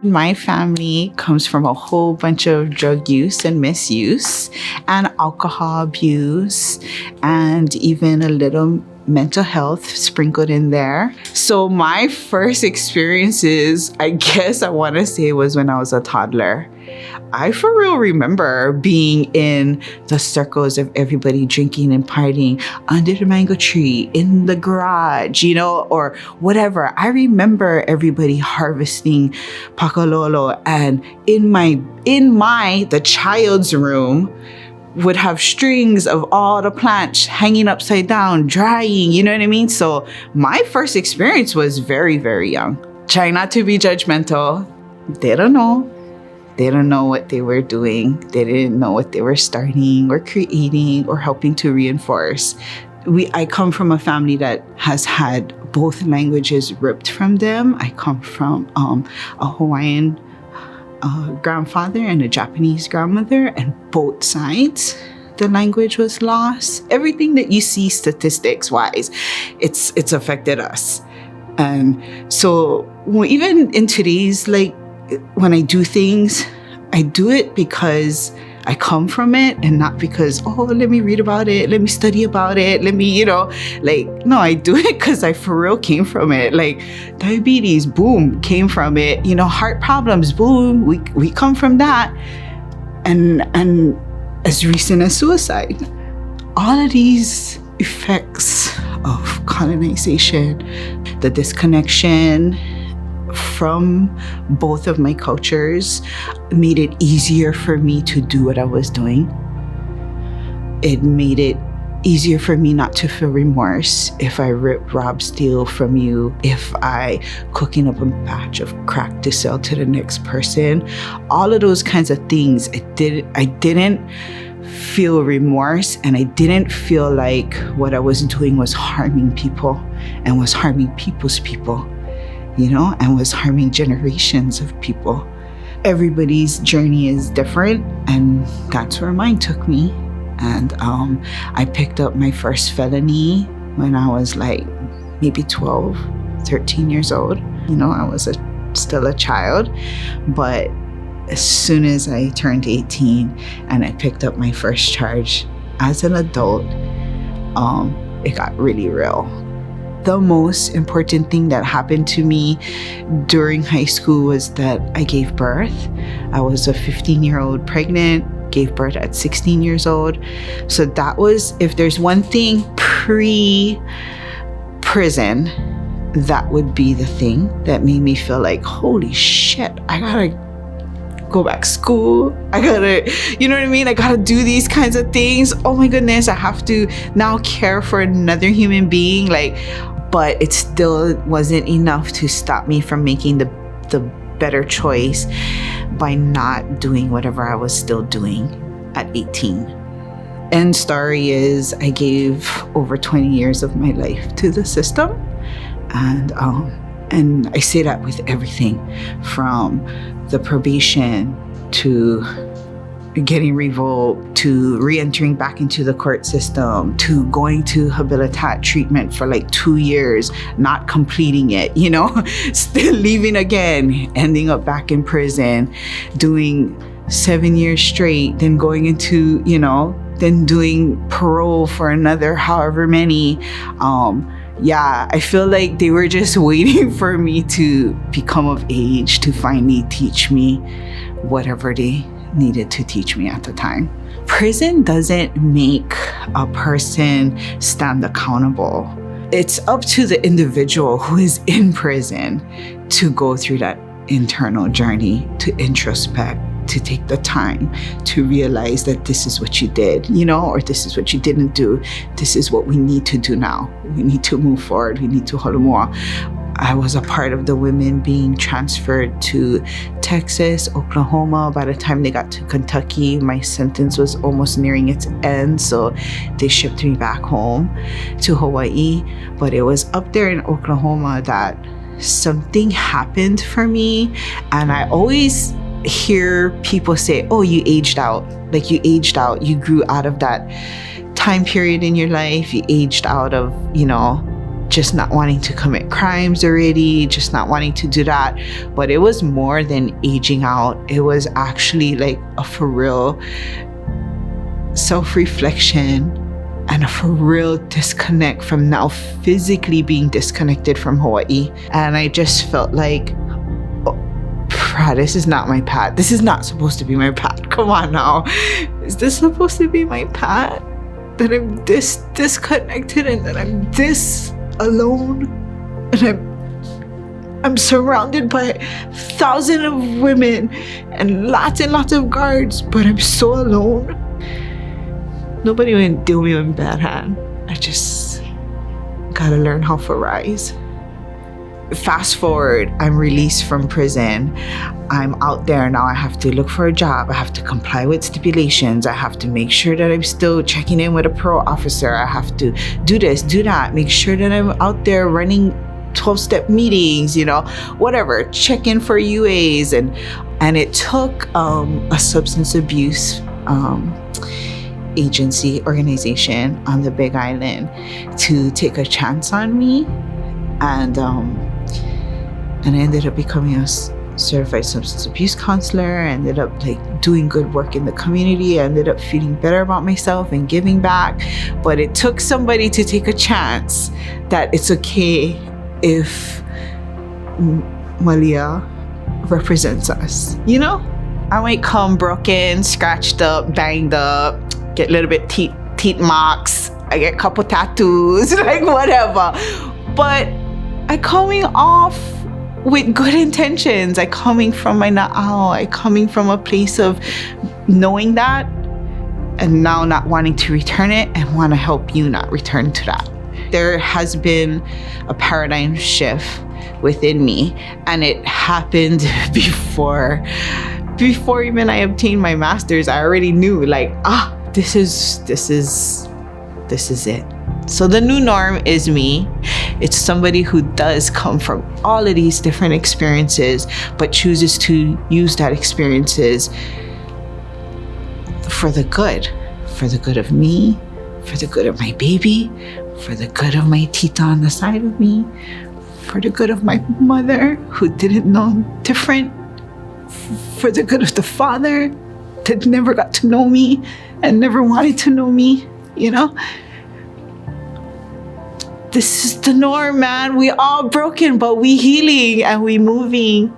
My family comes from a whole bunch of drug use and misuse and alcohol abuse and even a little mental health sprinkled in there. So my first experiences, I guess I want to say, was when I was a toddler. I for real remember being in the circles of everybody drinking and partying under the mango tree, in the garage, or whatever. I remember everybody harvesting pakalolo, and in the child's room would have strings of all the plants hanging upside down, drying, you know what I mean? So my first experience was very, very young. Try not to be judgmental. They don't know. They don't know what they were doing. They didn't know what they were starting or creating or helping to reinforce. I come from a family that has had both languages ripped from them. I come from a Hawaiian grandfather and a Japanese grandmother, and both sides the language was lost. Everything that you see statistics wise, it's affected us. And so even in today's, when I do things, I do it because I come from it and not because, let me read about it, let me study about it, let me, no, I do it because I for real came from it. Diabetes, boom, came from it. Heart problems, boom, we come from that. And as recent as suicide. All of these effects of colonization, the disconnection from both of my cultures made it easier for me to do what I was doing. It made it easier for me not to feel remorse if I rip, rob, steal from you, if I cooking up a batch of crack to sell to the next person. All of those kinds of things, I didn't feel remorse, and I didn't feel like what I was doing was harming people and was harming people's people, and was harming generations of people. Everybody's journey is different, and that's where mine took me. And I picked up my first felony when I was maybe 12, 13 years old. I was still a child, but as soon as I turned 18 and I picked up my first charge as an adult, it got really real. The most important thing that happened to me during high school was that I gave birth. I was a 15-year-old pregnant, gave birth at 16 years old. So that was, if there's one thing pre-prison, that would be the thing that made me feel like, holy shit, I gotta go back to school. I gotta, you know what I mean? I gotta do these kinds of things. Oh my goodness, I have to now care for another human being. But it still wasn't enough to stop me from making the better choice by not doing whatever I was still doing at 18. End story is I gave over 20 years of my life to the system. And I say that with everything from the probation to getting revoked, to re-entering back into the court system, to going to habilitat treatment for 2 years, not completing it, still leaving again, ending up back in prison, doing 7 years straight, then going into, then doing parole for another however many. I feel like they were just waiting for me to become of age to finally teach me whatever they needed to teach me at the time. Prison doesn't make a person stand accountable. It's up to the individual who is in prison to go through that internal journey, to introspect, to take the time to realize that this is what you did, or this is what you didn't do. This is what we need to do now. We need to move forward. We need to hold more. I was a part of the women being transferred to Texas, Oklahoma. By the time they got to Kentucky, my sentence was almost nearing its end. So they shipped me back home to Hawaii. But it was up there in Oklahoma that something happened for me. And I always hear people say, oh, you aged out. You aged out. You grew out of that time period in your life. You aged out of, just not wanting to commit crimes already, just not wanting to do that. But it was more than aging out. It was actually like a for real self-reflection and a for real disconnect from now physically being disconnected from Hawaii. And I just felt like, this is not my path. This is not supposed to be my path. Come on now. Is this supposed to be my path? That I'm this disconnected and that I'm this alone? And I'm surrounded by thousands of women and lots of guards, but I'm so alone. Nobody would do me in bad hand. I just gotta learn how to rise. Fast forward, I'm released from prison. I'm out there now. I have to look for a job. I have to comply with stipulations. I have to make sure that I'm still checking in with a parole officer. I have to do this, do that, make sure that I'm out there running 12-step meetings, whatever, check in for UAs. And it took a substance abuse organization on the Big Island to take a chance on me. And I ended up becoming a certified substance abuse counselor. I ended up doing good work in the community. I ended up feeling better about myself and giving back. But it took somebody to take a chance that it's okay if Malia represents us, I might come broken, scratched up, banged up, get a little bit teeth marks, I get a couple tattoos, whatever. But I coming off with good intentions. I coming from my na'au. I coming from a place of knowing that and now not wanting to return it and want to help you not return to that. There has been a paradigm shift within me, and it happened before even I obtained my master's. I already knew this is it. So the new norm is me. It's somebody who does come from all of these different experiences, but chooses to use that experiences for the good of me, for the good of my baby, for the good of my tita on the side of me, for the good of my mother who didn't know different, for the good of the father that never got to know me and never wanted to know me, This is the norm, man. We all broken, but we healing and we moving.